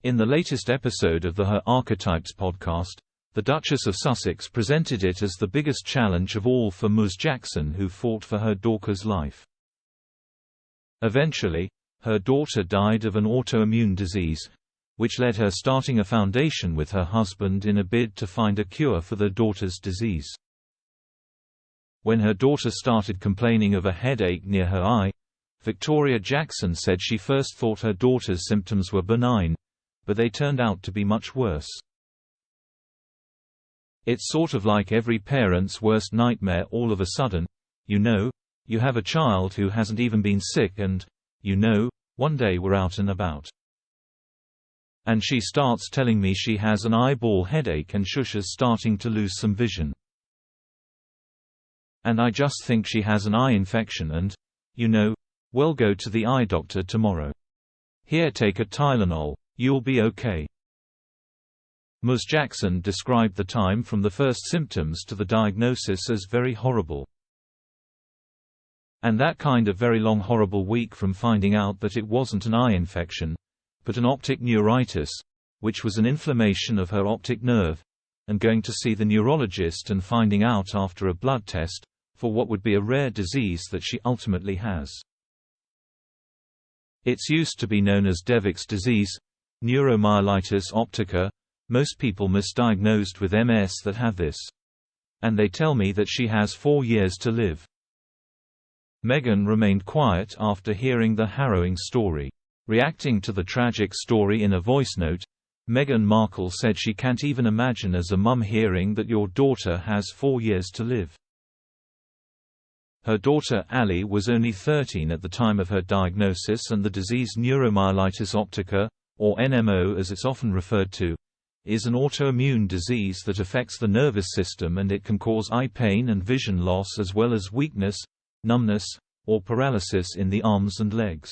In the latest episode of the Her Archetypes podcast, the Duchess of Sussex presented it as the biggest challenge of all for Ms. Jackson, who fought for her daughter's life. Eventually, her daughter died of an autoimmune disease, which led her starting a foundation with her husband in a bid to find a cure for their daughter's disease. When her daughter started complaining of a headache near her eye, Victoria Jackson said she first thought her daughter's symptoms were benign, but they turned out to be much worse. It's sort of like every parent's worst nightmare all of a sudden. You have a child who hasn't even been sick and, one day we're out and about. And she starts telling me she has an eyeball headache and Shusha's starting to lose some vision. And I just think she has an eye infection and, we'll go to the eye doctor tomorrow. Here, take a Tylenol, you'll be okay. Ms. Jackson described the time from the first symptoms to the diagnosis as very horrible. And that kind of very long horrible week from finding out that it wasn't an eye infection, but an optic neuritis, which was an inflammation of her optic nerve, and going to see the neurologist and finding out after a blood test, for what would be a rare disease that she ultimately has. It's used to be known as Devick's disease, neuromyelitis optica. Most people misdiagnosed with MS that have this. And they tell me that she has 4 years to live. Meghan remained quiet after hearing the harrowing story. Reacting to the tragic story in a voice note, Meghan Markle said she can't even imagine as a mum hearing that your daughter has 4 years to live. Her daughter Ali was only 13 at the time of her diagnosis, and the disease neuromyelitis optica, or NMO as it's often referred to, is an autoimmune disease that affects the nervous system, and it can cause eye pain and vision loss as well as weakness, numbness, or paralysis in the arms and legs.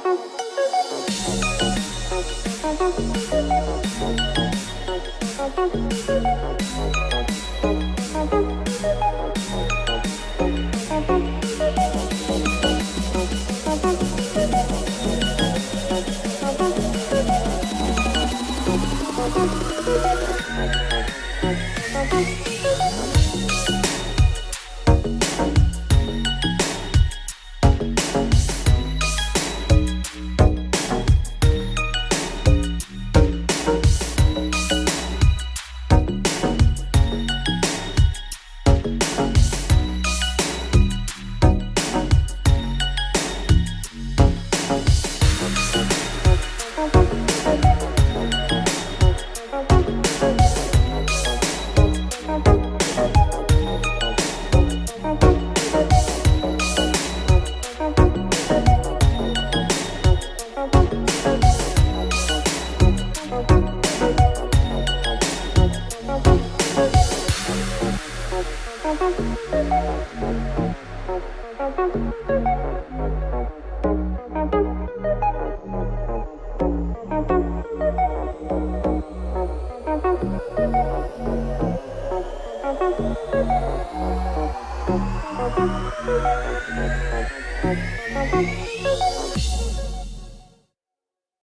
Thank you.